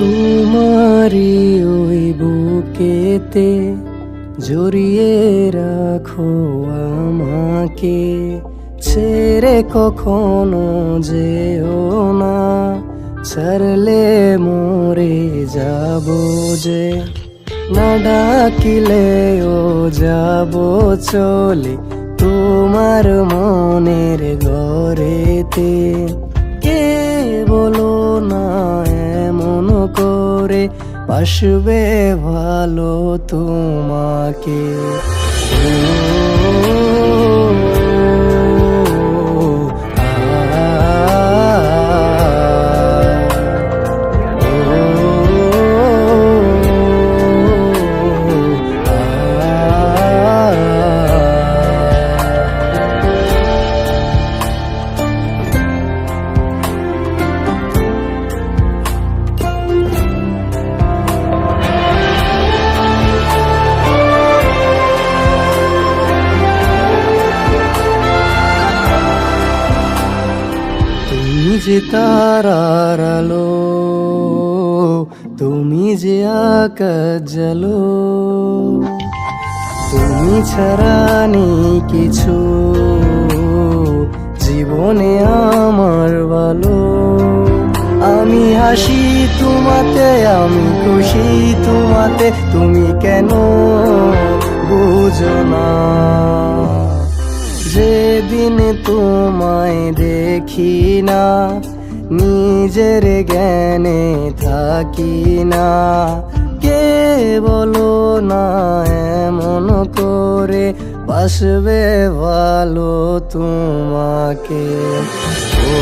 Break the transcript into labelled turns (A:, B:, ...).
A: তোমারি ওই বুকেতে জড়িয়ে রাখো আমাকে, ছেড়ে কখনো যেও না, ছাড়লে মরে যাব যে। না ডাকিলেও যাব চলে তোমার মনের ঘরেতে। কে বলো না এমন করে বাসবে ভালো তোমাকে। তুমি যে তারার আলো, তুমি যে আকাশ জালো, তুমি ছাড়া নেই কিছু জীবনে আমার ভালো। আমি হাসি তোমাতে, আমি খুশি তোমাতে, তুমি কেন বুঝো না। যেদিন তোমায় দেখি না, নিজের জ্ঞানে থাকি না। কে বলো না এমন করে বাসবে ভালো তোমাকে। ও